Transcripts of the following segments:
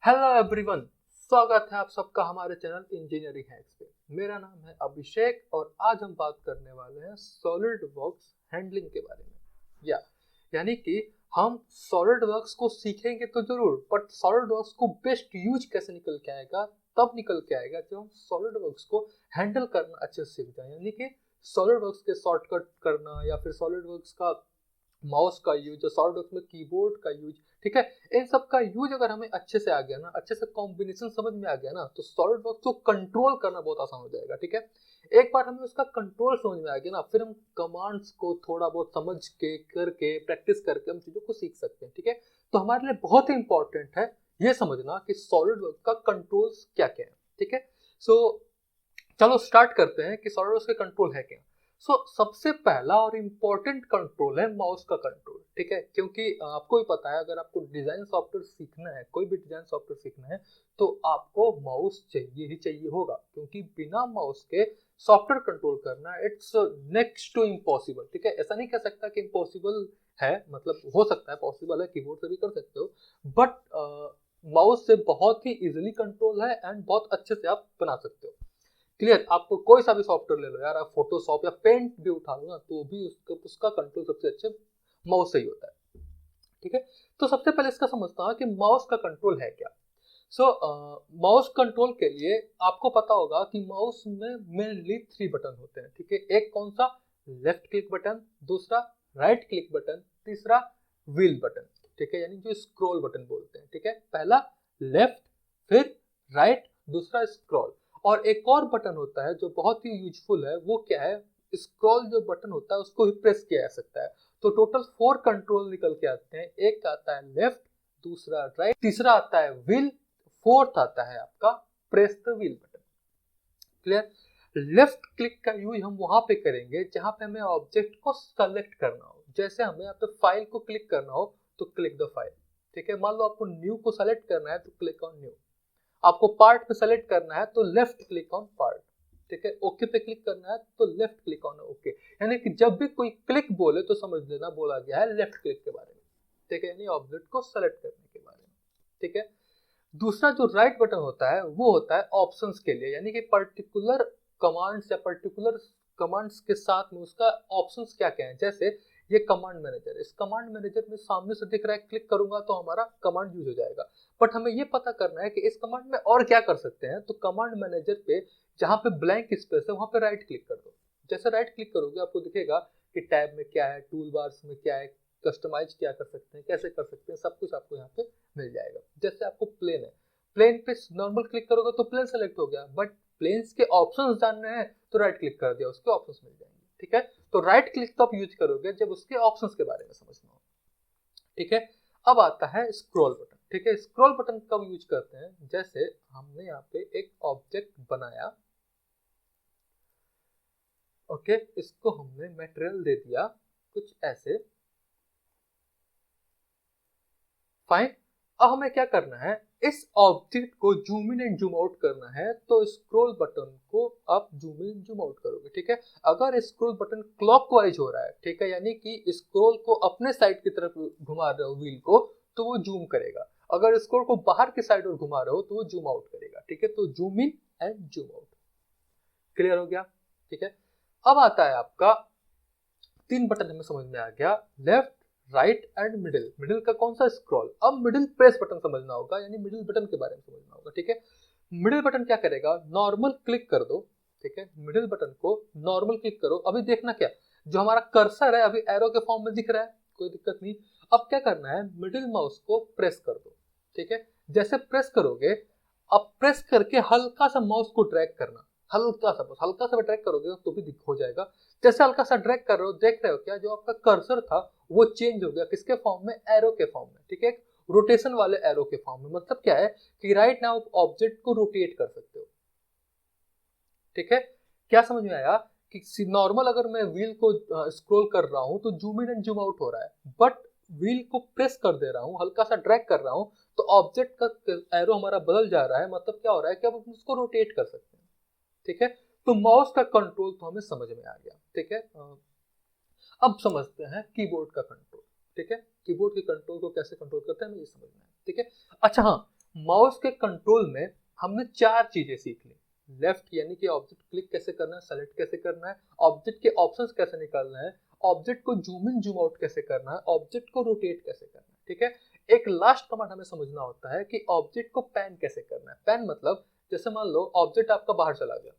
Hello everyone, स्वागत है आप सबका हमारे चैनल इंजीनियरिंग हैक्स पे। मेरा नाम है अभिषेक और आज हम बात करने वाले हैं सॉलिड वर्क्स हैंडलिंग के बारे में। यानी कि हम सॉलिड वर्क्स को सीखेंगे तो जरूर, बट सॉलिड वर्क्स को बेस्ट यूज कैसे निकल के आएगा, तब निकल के आएगा जब हम सॉलिड वर्क्स को हैंडल करना अच्छे से सीख जाए। यानी कि सॉलिड वर्क्स के शॉर्टकट करना या फिर सॉलिड वर्क्स का माउस का यूज, सॉलिड वर्क्स में कीबोर्ड का यूज, ठीक है, इन सब का यूज अगर हमें अच्छे से आ गया ना, अच्छे से कॉम्बिनेशन समझ में आ गया ना, तो सॉलिड वर्क्स को कंट्रोल करना बहुत आसान हो जाएगा। ठीक है, एक बार हमें उसका कंट्रोल समझ में आ गया ना, फिर हम कमांड्स को थोड़ा बहुत समझ के करके प्रैक्टिस करके हम चीजों को सीख सकते हैं। ठीक है, तो हमारे लिए बहुत ही इंपॉर्टेंट है ये समझना कि सॉलिड वर्क का कंट्रोल क्या क्या है। ठीक है, सो चलो स्टार्ट करते हैं कि सॉलिड वर्क्स के कंट्रोल है क्या। सबसे पहला और इम्पोर्टेंट कंट्रोल है माउस का कंट्रोल। ठीक है, क्योंकि आपको ही पता है, अगर आपको डिजाइन सॉफ्टवेयर सीखना है, कोई भी डिजाइन सॉफ्टवेयर सीखना है, तो आपको माउस चाहिए ही चाहिए होगा, क्योंकि बिना माउस के सॉफ्टवेयर कंट्रोल करना इट्स नेक्स्ट टू इम्पॉसिबल। ठीक है, ऐसा नहीं कह सकता कि इम्पॉसिबल है, मतलब हो सकता है, पॉसिबल है, कीबोर्ड से भी कर सकते हो, बट माउस से बहुत ही इजिली कंट्रोल है एंड बहुत अच्छे से आप बना सकते हो। क्लियर, आपको कोई सा भी सॉफ्टवेयर ले लो यार, आप फोटोशॉप या पेंट भी उठा लो ना, तो भी उसका कंट्रोल सबसे अच्छे माउस से ही होता है। ठीक है, तो सबसे पहले इसका समझता हूँ कि माउस का कंट्रोल है क्या। माउस कंट्रोल के लिए आपको पता होगा कि माउस में मेनली 3 बटन होते हैं। ठीक है, एक कौन सा, लेफ्ट क्लिक बटन, दूसरा राइट क्लिक बटन, तीसरा व्हील बटन। ठीक है, यानी जो स्क्रॉल बटन बोलते हैं। ठीक है, पहला लेफ्ट, फिर राइट, दूसरा स्क्रॉल। और एक और बटन होता है जो बहुत ही यूजफुल है, वो क्या है, स्क्रॉल जो बटन होता है उसको भी प्रेस किया जा सकता है। तो टोटल 4 कंट्रोल निकल के आते हैं। एक आता है लेफ्ट, दूसरा राइट, तीसरा आता है व्हील, फोर्थ आता है आपका press the wheel button. Clear, left click का यूज हम वहां पे करेंगे जहां पे हमें ऑब्जेक्ट को सेलेक्ट करना हो। जैसे हमें यहाँ पे फाइल को क्लिक करना हो तो क्लिक द फाइल। ठीक है, मान लो आपको न्यू को सेलेक्ट करना है तो क्लिक ऑन न्यू, आपको पार्ट पे सेलेक्ट करना है तो लेफ्ट क्लिक ऑन पार्ट। ठीक है, ओके पे क्लिक करना है तो लेफ्ट क्लिक ऑन ओके। यानी कि जब भी कोई क्लिक बोले तो समझ लेना बोला गया है लेफ्ट क्लिक के बारे में। ठीक है, यानी ऑब्जेक्ट को सेलेक्ट करने के बारे में। ठीक है, दूसरा जो राइट बटन होता है वो होता है ऑप्शंस के लिए, यानी कि पर्टिकुलर कमांड्स या पर्टिकुलर कमांड्स के साथ में उसका ऑप्शंस क्या क्या है। जैसे ये कमांड मैनेजर, इस कमांड मैनेजर में सामने से दिख रहा है, क्लिक करूंगा तो हमारा कमांड यूज हो जाएगा, बट हमें ये पता करना है कि इस कमांड में और क्या कर सकते हैं। तो कमांड मैनेजर पे जहां पे ब्लैंक स्पेस है वहां पे राइट क्लिक कर दो। जैसे राइट क्लिक करोगे आपको दिखेगा कि टैब में क्या है, टूल बार्स में क्या है, कस्टमाइज क्या कर सकते हैं, कैसे कर सकते हैं, सब कुछ आपको यहाँ पे मिल जाएगा। जैसे आपको प्लेन है, प्लेन पे नॉर्मल क्लिक करोगे तो प्लेन सेलेक्ट हो गया, बट प्लेन्स के ऑप्शंस जानने हैं तो राइट क्लिक कर दिया, उसके ऑप्शंस मिल जाएंगे। ठीक है, तो राइट क्लिक तो आप यूज करोगे जब उसके ऑप्शंस के बारे में समझना हो। ठीक है, अब आता है स्क्रॉल बटन। ठीक है, स्क्रॉल बटन कब यूज करते हैं, जैसे हमने यहाँ पे एक ऑब्जेक्ट बनाया, ओके, इसको हमने मटेरियल दे दिया कुछ ऐसे, फाइन। अब हमें क्या करना है, इस ऑब्जेक्ट को zoom in and zoom out करना है, तो स्क्रॉल बटन को आप जूम इन जूम आउट करोगे। ठीक है, अगर स्क्रॉल बटन क्लॉकवाइज हो रहा है, ठीक है, यानी कि स्क्रॉल को अपने साइड की तरफ घुमा रहे हो व्हील को, तो वो जूम करेगा। अगर स्क्रॉल को बाहर की साइड और घुमा रहे हो तो वो जूम आउट करेगा। ठीक है, तो zoom in and zoom out. Clear हो गया। ठीक है, अब आता है आपका 3 बटन हमें समझ में आ गया, left, right and middle. Middle का कौन सा, स्क्रॉल। अब मिडिल प्रेस बटन समझना होगा, यानी मिडिल बटन के बारे में समझना होगा। ठीक है, मिडिल बटन क्या करेगा, नॉर्मल क्लिक कर दो। ठीक है, मिडिल बटन को नॉर्मल क्लिक करो। अभी देखना क्या, जो हमारा कर्सर है अभी एरो के फॉर्म में दिख रहा है, कोई दिक्कत नहीं। अब क्या करना है, मिडिल माउस को प्रेस कर दो। ठीक है, जैसे प्रेस करोगे, अब प्रेस करके हल्का सा माउस को ड्रैग करना, हल्का सा, बस हल्का सा ड्रैग करोगे तो भी दिख हो जाएगा। जैसे हल्का सा ड्रैग कर रहे हो, देख रहे हो क्या, जो आपका कर्सर था वो चेंज हो गया, किसके फॉर्म में, एरो के फॉर्म में। ठीक है, रोटेशन वाले एरो के फॉर्म में। मतलब क्या है कि राइट नाउ ऑब्जेक्ट को रोटेट कर सकते हो। ठीक है, क्या समझ में आया कि नॉर्मल अगर मैं व्हील को स्क्रॉल कर रहा हूं तो zoom in and zoom out हो रहा है, बट व्हील को प्रेस कर दे रहा हूं, हल्का सा ड्रैग कर रहा हूं, तो ऑब्जेक्ट का एरो हमारा बदल जा रहा है। मतलब क्या हो रहा है कि अब हम उसको रोटेट कर सकते हैं। ठीक है, तो माउस का कंट्रोल तो हमें समझ में आ गया। ठीक है, अब समझते हैं कीबोर्ड का कंट्रोल। ठीक है, कीबोर्ड के कंट्रोल को कैसे कंट्रोल करते हैं हमें ये समझना है। ठीक है, अच्छा हाँ, माउस के कंट्रोल में हमने 4 चीजें सीख ली। लेफ्ट यानी कि ऑब्जेक्ट क्लिक कैसे करना है, सेलेक्ट कैसे करना है, ऑब्जेक्ट के ऑप्शंस कैसे निकालना है, ऑब्जेक्ट को जूम इन जूम आउट कैसे करना है, ऑब्जेक्ट को रोटेट कैसे करना है। ठीक है, एक लास्ट कमांड हमें समझना होता है कि ऑब्जेक्ट को पैन कैसे करना है। पैन मतलब जैसे मान लो ऑब्जेक्ट आपका बाहर चला गया,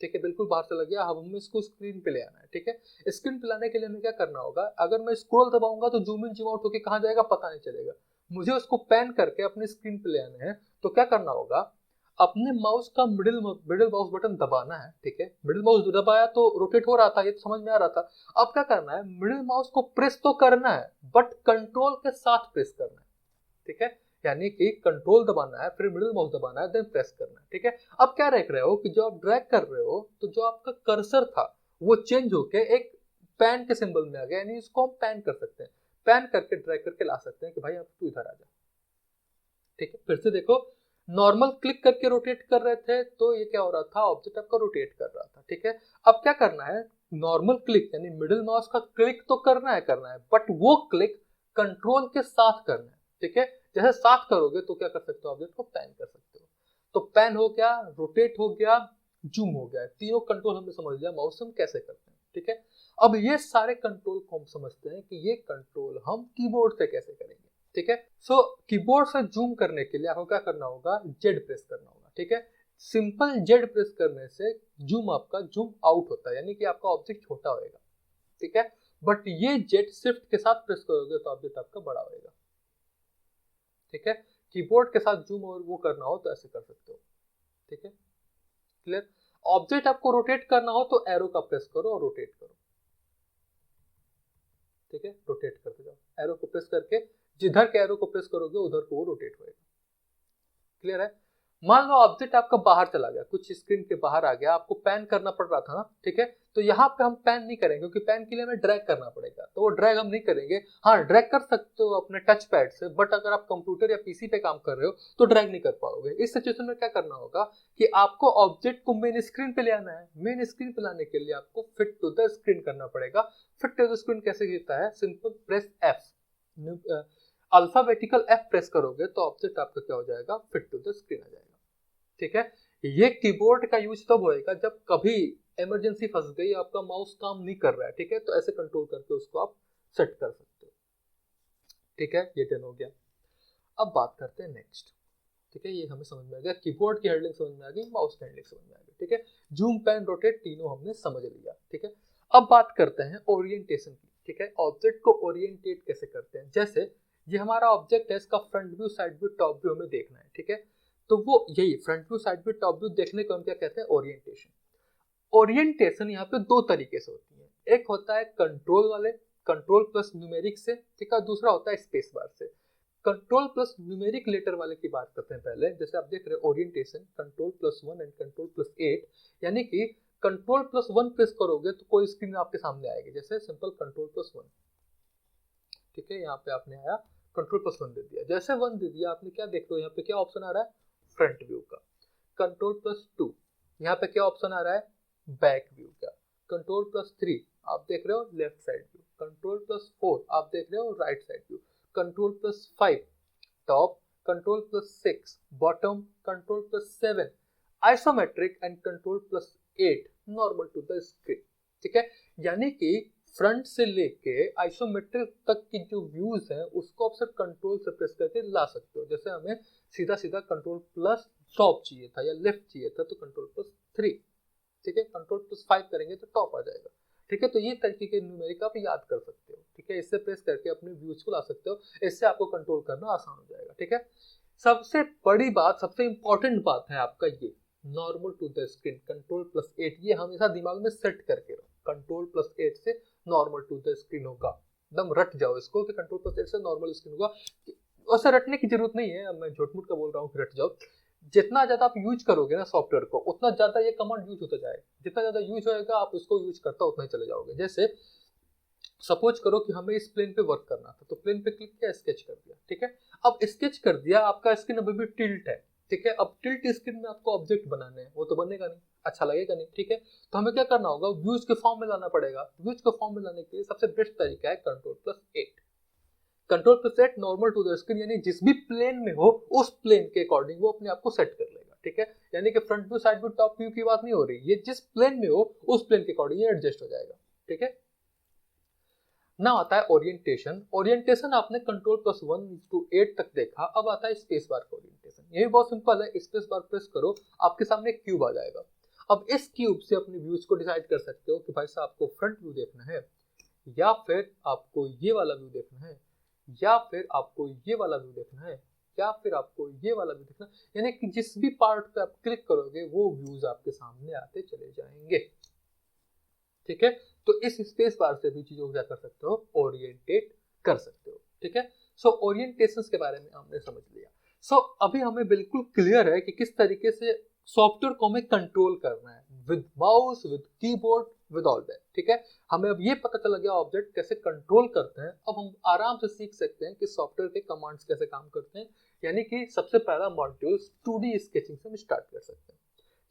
ठीक है, बिल्कुल बाहर चला गया, अब हमें इसको स्क्रीन पे ले आना है। ठीक है, स्क्रीन पे लाने के लिए हमें क्या करना होगा, अगर मैं स्क्रॉल दबाऊंगा तो जूम इन जूम आउट होकर कहाँ जाएगा पता नहीं चलेगा। मुझे उसको पैन करके अपने स्क्रीन पे ले आना है, तो क्या करना होगा, अपने माउस का मिडिल मिडिल माउस बटन दबाना है। ठीक है, मिडिल माउस दबाया तो रोटेट हो रहा था, ये तो समझ में आ रहा था। अब क्या करना है, मिडिल माउस को प्रेस तो करना है बट कंट्रोल के साथ प्रेस करना है। ठीक है, यानी कि कंट्रोल दबाना है, फिर मिडिल माउस दबाना है, देन प्रेस करना है। ठीक है, अब क्या देख रहे हो कि जो आप ड्रैग कर रहे हो तो जो आपका कर्सर था वो चेंज होके एक पैन के सिंबल में आ गया, यानी इसको हम पैन कर सकते हैं, पैन करके ड्रैग करके ला सकते हैं कि भाई अब तू इधर आ जा। ठीक है, फिर से देखो, नॉर्मल क्लिक करके रोटेट कर रहे थे तो ये क्या हो रहा था, ऑब्जेक्ट आपका रोटेट कर रहा था। ठीक है, अब क्या करना है, नॉर्मल क्लिक यानी मिडिल माउस का क्लिक तो करना है बट वो क्लिक कंट्रोल के साथ करना है। ठीक है, जैसे साथ करोगे तो क्या कर सकते हो, ऑब्जेक्ट को पैन कर सकते हो। तो पैन हो गया, रोटेट हो गया, जूम हो गया, तीनों कंट्रोल हमने समझ लिया माउस हम कैसे करते हैं। ठीक है, अब ये सारे कंट्रोल को हम समझते हैं कि ये कंट्रोल हम कीबोर्ड से कैसे करेंगे। ठीक है, सो कीबोर्ड से जूम करने के लिए आपको क्या करना होगा, जेड प्रेस करना होगा। ठीक है, सिंपल जेड प्रेस करने से जूम आपका जूम आउट होता है, यानी कि आपका ऑब्जेक्ट छोटा होएगा। ठीक है, बट ये जेड शिफ्ट के साथ प्रेस करोगे तो ऑब्जेक्ट आपका बड़ा होएगा। ठीक है, कीबोर्ड के साथ जूम और वो करना हो तो ऐसे कर सकते हो। ठीक है, क्लियर। ऑब्जेक्ट आपको रोटेट करना हो तो एरो का प्रेस करो और रोटेट करो। ठीक है, रोटेट करते जाओ, एरो को प्रेस करके जिधर के एरो को प्रेस करोगे उधर को वो रोटेट होएगा। क्लियर है। मान लो ऑब्जेक्ट आपका बाहर चला गया, कुछ स्क्रीन के बाहर आ गया, आपको पैन करना पड़ रहा था ना। ठीक है, तो यहाँ पे हम पैन नहीं करेंगे क्योंकि पैन के लिए हमें ड्रैग करना पड़ेगा, तो वो ड्रैग हम नहीं करेंगे। हाँ, ड्रैग कर सकते हो अपने टच पैड से, बट अगर आप कंप्यूटर या पीसी पे काम कर रहे हो तो ड्रैग नहीं कर पाओगे। इस सिचुएशन में क्या करना होगा कि आपको ऑब्जेक्ट को मेन स्क्रीन पे ले आना है। मेन स्क्रीन पे लाने के लिए आपको फिट टू द स्क्रीन करना पड़ेगा। फिट टू द स्क्रीन कैसे होता है, simple press F, alphabetical F press करोगे तो ऑब्जेक्ट आपका क्या हो जाएगा, फिट टू द स्क्रीन आ जाएगा। ठीक है, ये कीबोर्ड का यूज तब होएगा जब कभी इमरजेंसी फंस गई, आपका माउस काम नहीं कर रहा है। ठीक है, तो ऐसे कंट्रोल करके उसको आप सेट कर सकते हो। ठीक है, ये डन हो गया। अब बात करते हैं नेक्स्ट। ठीक है, ये हमें समझ में आ गया, कीबोर्ड की हैंडलिंग समझ में आ गई, माउस की हैंडलिंग समझ में आ गई। ठीक है, जूम पैन रोटेट तीनों हमने समझ लिया। ठीक है, अब बात करते हैं ओरिएंटेशन की। ठीक है, ऑब्जेक्ट को ओरिएंटेट कैसे करते हैं। जैसे ये हमारा ऑब्जेक्ट है, इसका front view, side view, top view हमें देखना है। ठीक है, तो वो यही front view, side view, top view देखने को हम क्या कहते हैं, ओरिएंटेशन। ओरिएंटेशन यहाँ पे दो तरीके से होती है, एक होता है कंट्रोल वाले, कंट्रोल प्लस न्यूमेरिक से। ठीक है, दूसरा होता है स्पेस बार से। कंट्रोल प्लस न्यूमेरिक लेटर वाले की बात करते हैं पहले। जैसे आप देख रहे हो orientation control plus 1 and control plus 8, यानी कि कंट्रोल प्लस 1 प्रेस करोगे तो कोई स्क्रीन आपके सामने आएगी, जैसे सिंपल कंट्रोल प्लस 1। ठीक है, यहाँ पे आपने आया कंट्रोल प्लस 1 दे दिया, जैसे 1 दे दिया आपने क्या देख रहे हो, यहाँ पे क्या ऑप्शन आ रहा है, फ्रंट व्यू का। कंट्रोल प्लस 2, यहाँ पे क्या ऑप्शन आ रहा है, बैक व्यू का। कंट्रोल प्लस 3 आप देख रहे हो left side view. Control plus 4 आप देख रहे हो right side view. Control plus 5 top, control plus 6 bottom, control plus 7 isometric and control plus 8 normal to the screen. ठीक है, यानी कि फ्रंट से लेके आइसोमेट्रिक तक की जो व्यूज है उसको आप सिर्फ कंट्रोल से प्रेस करके ला सकते हो। जैसे हमें सीधा सीधा कंट्रोल प्लस टॉप चाहिए था या लेफ्ट चाहिए था तो कंट्रोल प्लस 3। ठीक है, कंट्रोल प्लस 5 करेंगे तो टॉप आ जाएगा। ठीक है, तो ये तरीके के न्यूमेरिक आप याद कर सकते हो। ठीक है, इससे प्रेस करके अपने व्यूज को ला सकते हो, इससे आपको कंट्रोल करना आसान हो जाएगा। ठीक है, सबसे बड़ी बात, सबसे इंपॉर्टेंट बात है आपका ये normal to the screen control plus 8। ये हमेशा दिमाग में सेट करके रहो, कंट्रोल प्लस 8 से नॉर्मल टू द स्क्रीन होगा। एकदम रट जाओ इसको कि कंट्रोल प्लस 8 से नॉर्मल स्क्रीन होगा। वैसे रटने की जरूरत नहीं है, अब मैं झूठ मूठ का बोल रहा हूँ कि रट जाओ। जितना ज्यादा आप यूज करोगे ना सॉफ्टवेयर को, उतना ज्यादा ये कमांड यूज होता जाएगा। जितना ज्यादा यूज होएगा आप उसको यूज करता उतना ही चले जाओगे। जैसे सपोज करो कि हमें इस प्लेन पे वर्क करना था, तो प्लेन पे क्लिक किया, स्केच कर दिया। ठीक है, अब स्केच कर दिया, आपका स्क्रीन अभी भी टिल्ट है। ठीक है, अब टिल्ट स्क्रीन में आपको ऑब्जेक्ट बनाने हैं, वो तो बनेगा नहीं, अच्छा लगेगा नहीं। ठीक है, तो हमें क्या करना होगा, व्यूज के फॉर्म में लाना पड़ेगा। व्यूज के फॉर्म में लाने के लिए सबसे बेस्ट तरीका है कंट्रोल प्लस 8। कंट्रोल पे set normal to the screen, यानी जिस भी प्लेन में हो उस प्लेन के अकॉर्डिंग वो अपने आप को सेट कर लेगा, ठीक है। यानी कि front view, side view, top view की बात नहीं हो रही, ये जिस प्लेन में हो उस प्लेन के अकॉर्डिंग ये एडजस्ट हो जाएगा, ठीक है। ना आता है ओरिएंटेशन। ओरिएंटेशन आपने Ctrl+1:8 तक देखा, अब आता है स्पेस बार का ओरिएंटेशन। ये भी बहुत सिंपल है, स्पेस बार प्रेस करो, आपके सामने एक क्यूब आ जाएगा। अब इस क्यूब से अपने व्यूज को डिसाइड कर सकते हो कि भाई साहब आपको फ्रंट व्यू देखना है, या फिर आपको ये वाला व्यू देखना है, या फिर आपको ये वाला व्यू देखना है, या फिर आपको ये वाला व्यू देखना है। यानी कि जिस भी पार्ट पे आप क्लिक करोगे वो व्यूज आपके सामने आते चले जाएंगे, ठीक है। तो इस स्पेस बार से भी चीजों को क्या कर सकते हो, ओरिएंटेट कर सकते हो, ठीक है। सो ओरिएंटेशन के बारे में हमने समझ लिया। सो अभी हमें बिल्कुल क्लियर है कि किस तरीके से सॉफ्टवेयर को हमें कंट्रोल करना है, with mouse, with keyboard, with all that, ठीक है। हमें अब ये पता चला गया ऑब्जेक्ट कैसे कंट्रोल करते हैं। अब हम आराम से सीख सकते हैं कि सॉफ्टवेयर के कमांड्स कैसे काम करते हैं। यानी कि सबसे पहला मॉड्यूल 2D स्केचिंग से हम स्टार्ट कर सकते हैं,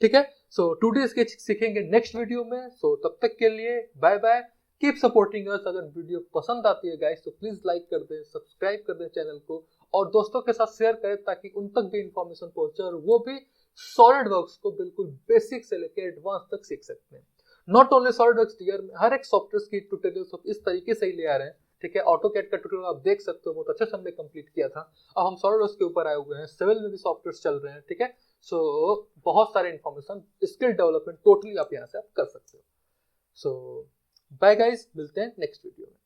ठीक है। सो 2D स्केच सीखेंगे नेक्स्ट वीडियो में। सो तब तक के लिए bye bye, keep supporting us. अगर वीडियो पसंद आती है गाइस तो प्लीज लाइक कर दें, सब्सक्राइब कर दें चैनल को, और दोस्तों के साथ शेयर करें ताकि उन तक भी इंफॉर्मेशन पहुंचे और वो भी सॉलिड वर्क्स को बिल्कुल बेसिक से लेकर एडवांस तक सीख सकते हैं। नॉट ओनली सॉलिड वर्क्स टीयर में हर एक सॉफ्टवेयर की ट्यूटोरियल्स इस तरीके से ही ले आ रहे हैं, ठीक है। ऑटोकैड का ट्यूटोरियल आप देख सकते हो, बहुत अच्छे से हमने कंप्लीट किया था। अब हम सॉलिड वर्क्स के ऊपर आए हुए हैं, सिविल में भी सॉफ्टवेयर चल रहे हैं, ठीक है। सो बहुत सारे इंफॉर्मेशन, स्किल डेवलपमेंट टोटली आप यहाँ से आप कर सकते हो। सो बाय गाइस, मिलते हैं नेक्स्ट वीडियो में।